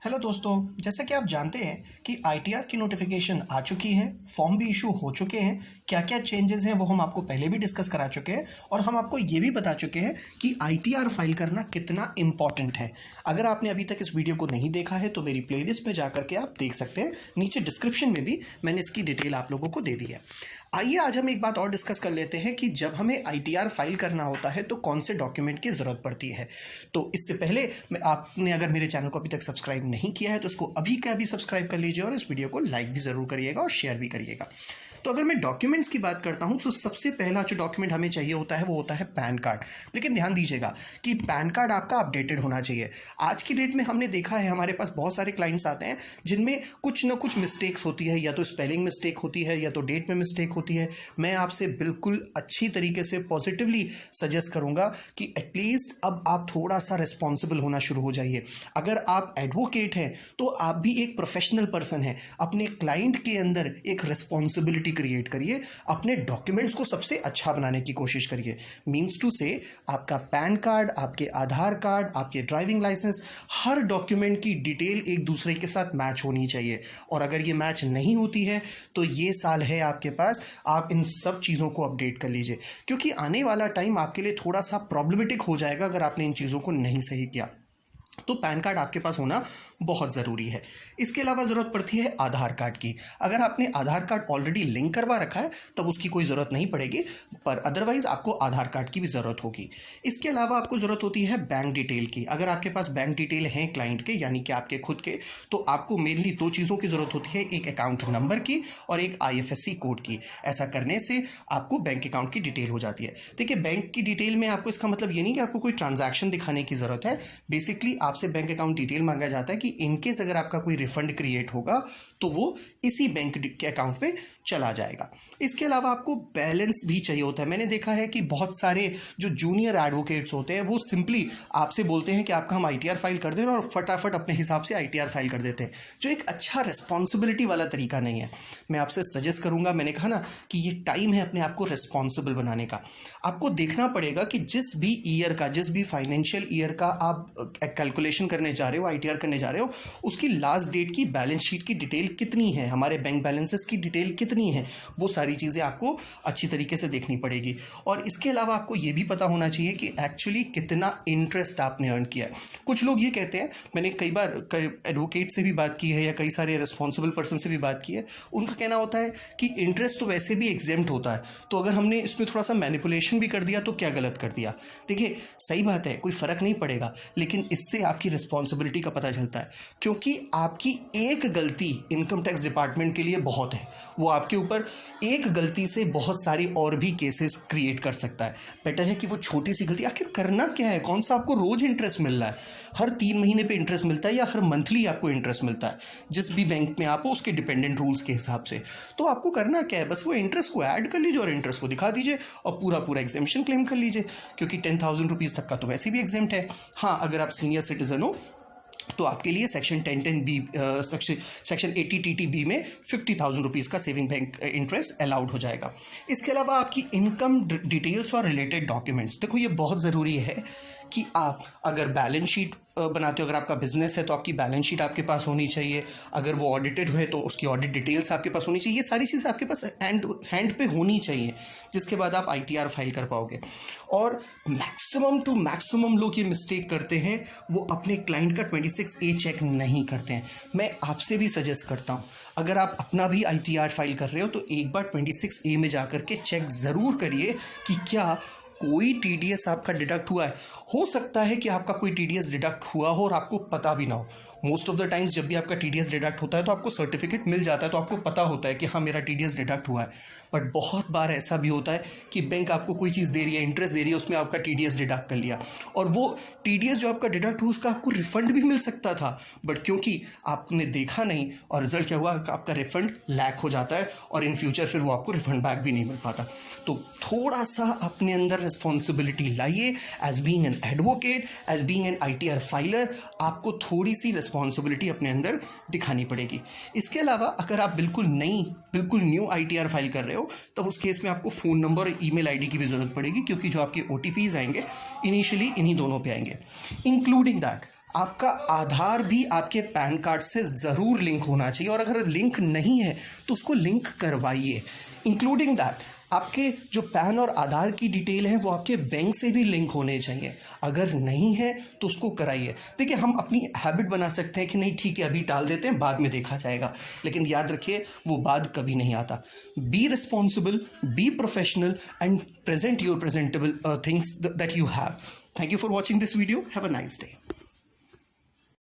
Hello दोस्तों, जैसा कि आप जानते हैं कि आईटीआर की नोटिफिकेशन आ चुकी है, फॉर्म भी इशू हो चुके हैं। क्या क्या चेंजेस हैं वो हम आपको पहले भी डिस्कस करा चुके हैं और हम आपको ये भी बता चुके हैं कि आईटीआर फाइल करना कितना इम्पॉर्टेंट है। अगर आपने अभी तक इस वीडियो को नहीं देखा है तो मेरी प्लेलिस्ट में जाकर के आप देख सकते हैं। नीचे डिस्क्रिप्शन में भी मैंने इसकी डिटेल आप लोगों को दे दी है। आइए आज हम एक बात और डिस्कस कर लेते हैं कि जब हमें आईटीआर फाइल करना होता है तो कौन से डॉक्यूमेंट की ज़रूरत पड़ती है। तो इससे पहले आपने अगर मेरे चैनल को अभी तक सब्सक्राइब नहीं किया है तो इसको अभी का अभी सब्सक्राइब कर लीजिए और इस वीडियो को लाइक भी ज़रूर करिएगा और शेयर भी करिएगा। तो अगर मैं डॉक्यूमेंट्स की बात करता हूं तो सबसे पहला जो डॉक्यूमेंट हमें चाहिए होता है वो होता है पैन कार्ड। लेकिन ध्यान दीजिएगा कि पैन कार्ड आपका अपडेटेड होना चाहिए। आज की डेट में हमने देखा है हमारे पास बहुत सारे क्लाइंट्स आते हैं जिनमें कुछ ना कुछ मिस्टेक्स होती है, या तो स्पेलिंग मिस्टेक होती है या तो डेट में मिस्टेक होती है। मैं आपसे बिल्कुल अच्छी तरीके से पॉजिटिवली सजेस्ट करूंगा कि एटलीस्ट अब आप थोड़ा सा रिस्पॉन्सिबल होना शुरू हो जाइए। अगर आप एडवोकेट हैं तो आप भी एक प्रोफेशनल पर्सन हैं, अपने क्लाइंट के अंदर एक रिस्पॉन्सिबिलिटी क्रिएट करिए, अपने डॉक्यूमेंट्स को सबसे अच्छा बनाने की कोशिश करिए। मीन्स टू से आपका पैन कार्ड, आपके आधार कार्ड, आपके ड्राइविंग लाइसेंस, हर डॉक्यूमेंट की डिटेल एक दूसरे के साथ मैच होनी चाहिए। और अगर ये मैच नहीं होती है तो ये साल है आपके पास, आप इन सब चीज़ों को अपडेट कर लीजिए, क्योंकि आने वाला टाइम आपके लिए थोड़ा सा प्रॉब्लमेटिक हो जाएगा अगर आपने इन चीज़ों को नहीं सही किया। तो पैन कार्ड आपके पास होना बहुत ज़रूरी है। इसके अलावा ज़रूरत पड़ती है आधार कार्ड की। अगर आपने आधार कार्ड ऑलरेडी लिंक करवा रखा है तब उसकी कोई ज़रूरत नहीं पड़ेगी, पर अदरवाइज़ आपको आधार कार्ड की भी ज़रूरत होगी। इसके अलावा आपको ज़रूरत होती है बैंक डिटेल की। अगर आपके पास बैंक डिटेल हैं क्लाइंट के, यानी कि आपके खुद के, तो आपको मेनली दो चीज़ों की ज़रूरत होती है, एक अकाउंट नंबर की और एक IFSC कोड की। ऐसा करने से आपको बैंक अकाउंट की डिटेल हो जाती है। देखिए, बैंक की डिटेल में आपको इसका मतलब ये नहीं कि आपको कोई ट्रांजैक्शन दिखाने की ज़रूरत है। बेसिकली आपसे बैंक अकाउंट डिटेल मांगा जाता है कि इनकेस अगर आपका कोई रिफंड क्रिएट होगा तो वो इसी बैंक के अकाउंट पे चला जाएगा। इसके अलावा आपको बैलेंस भी चाहिए होता है। मैंने देखा है कि बहुत सारे जो जूनियर एडवोकेट्स होते हैं वो सिंपली आपसे बोलते हैं कि आपका हम आईटीआर फाइल कर दें, और फटाफट अपने हिसाब से आईटीआर फाइल कर देते हैं, जो एक अच्छा रिस्पॉन्सिबिलिटी वाला तरीका नहीं है। मैं आपसे सजेस्ट करूंगा, मैंने कहा ना कि ये टाइम है अपने आप को रिस्पॉन्सिबल बनाने का। आपको देखना पड़ेगा कि जिस भी ईयर का, जिस भी फाइनेंशियल ईयर का आप कैलकुलेशन करने जा रहे हो, आईटीआर करने जा रहे हो, उसकी लास्ट डेट की बैलेंस शीट की डिटेल कितनी है, हमारे बैंक बैलेंसेस की डिटेल कितनी है, वो सारी चीज़ें आपको अच्छी तरीके से देखनी पड़ेगी। और इसके अलावा आपको ये भी पता होना चाहिए कि एक्चुअली कितना इंटरेस्ट आपने अर्न किया है। कुछ लोग ये कहते हैं, मैंने कई बार एडवोकेट से भी बात की है या कई सारे रिस्पॉन्सिबल पर्सन से भी बात की है, उनका कहना होता है कि इंटरेस्ट तो वैसे भी एग्जेम्प्ट होता है, तो अगर हमने इसमें थोड़ा सा मैनिपुलेशन भी कर दिया तो क्या गलत कर दिया। देखिए, सही बात है, कोई फ़र्क नहीं पड़ेगा, लेकिन इससे आपकी रिस्पॉन्सिबिलिटी का पता चलता है, क्योंकि आपकी एक गलती इनकम टैक्स डिपार्टमेंट के लिए बहुत है। वो आपके ऊपर एक गलती से बहुत सारी और भी केसेस क्रिएट कर सकता है। बेटर है कि वो छोटी सी गलती, आखिर करना क्या है, कौन सा आपको रोज इंटरेस्ट मिल रहा है, हर 3 महीने पे इंटरेस्ट मिलता है या हर मंथली आपको इंटरेस्ट मिलता है, जिस भी बैंक में आप हो उसके डिपेंडेंट रूल्स के हिसाब से। तो आपको करना क्या है, बस वो इंटरेस्ट को ऐड कर लीजिए और इंटरेस्ट को दिखा दीजिए और पूरा एग्जेम्पशन क्लेम कर लीजिए, क्योंकि 10,000 रुपीज़ तक का तो वैसे भी एग्जेम्प्ट है। हाँ, अगर आप सीनियर सिटीजन हो तो आपके लिए सेक्शन 1010B सेक्शन 80TTB में 50,000 रुपीज़ का सेविंग बैंक इंटरेस्ट अलाउड हो जाएगा। इसके अलावा आपकी इनकम डिटेल्स और रिलेटेड डॉक्यूमेंट्स, देखो ये बहुत ज़रूरी है कि आप अगर बैलेंस शीट बनाते हो, अगर आपका बिजनेस है तो आपकी बैलेंस शीट आपके पास होनी चाहिए, अगर वो ऑडिटेड है तो उसकी ऑडिट डिटेल्स आपके पास होनी चाहिए। ये सारी चीज़ें आपके पास हैंड पे होनी चाहिए, जिसके बाद आप आईटीआर फाइल कर पाओगे। और मैक्सिमम टू मैक्सिमम लोग ये मिस्टेक करते हैं, वो अपने क्लाइंट का 26A चेक नहीं करते हैं। मैं आपसे भी सजेस्ट करता हूँ, अगर आप अपना भी आईटीआर फाइल कर रहे हो तो एक बार 26A में जा कर के चेक ज़रूर करिए कि क्या कोई टीडीएस आपका डिडक्ट हुआ है। हो सकता है कि आपका कोई टीडीएस डिडक्ट हुआ हो और आपको पता भी ना हो। मोस्ट ऑफ द टाइम्स जब भी आपका टीडीएस डिडक्ट होता है तो आपको सर्टिफिकेट मिल जाता है, तो आपको पता होता है कि हाँ मेरा टीडीएस डिडक्ट हुआ है। बट बहुत बार ऐसा भी होता है कि बैंक आपको कोई चीज़ दे रही है, इंटरेस्ट दे रही है, उसमें आपका टीडीएस डिडक्ट कर लिया, और वो टीडीएस जो आपका डिडक्ट हुआ उसका आपको रिफंड भी मिल सकता था, बट क्योंकि आपने देखा नहीं और रिजल्ट क्या हुआ, आपका रिफंड लैक हो जाता है और इन फ्यूचर फिर वो आपको रिफंड बैक भी नहीं मिल पाता। तो थोड़ा सा अपने अंदर रिस्पॉन्सिबिलिटी लाइए। As being an advocate, as being an ITR filer, आपको थोड़ी सी रिस्पॉन्सिबिलिटी अपने अंदर दिखानी पड़ेगी। इसके अलावा अगर आप बिल्कुल न्यू आईटीआर फाइल कर रहे हो तब उस केस में आपको फ़ोन नंबर और ईमेल आईडी की भी ज़रूरत पड़ेगी, क्योंकि जो आपके OTPs आएंगे इनिशियली इन्हीं दोनों पे आएंगे। इंक्लूडिंग दैट आपका आधार भी आपके पैन कार्ड से ज़रूर लिंक होना चाहिए, और अगर लिंक नहीं है तो उसको लिंक करवाइए। इंक्लूडिंग दैट आपके जो पैन और आधार की डिटेल है वो आपके बैंक से भी लिंक होने चाहिए। अगर नहीं है तो उसको कराइए। देखिए, हम अपनी हैबिट बना सकते हैं कि नहीं ठीक है अभी टाल देते हैं, बाद में देखा जाएगा, लेकिन याद रखिए वो बाद कभी नहीं आता। Be responsible, be professional and present your presentable things that you have. Thank you for watching this video. Have a nice day.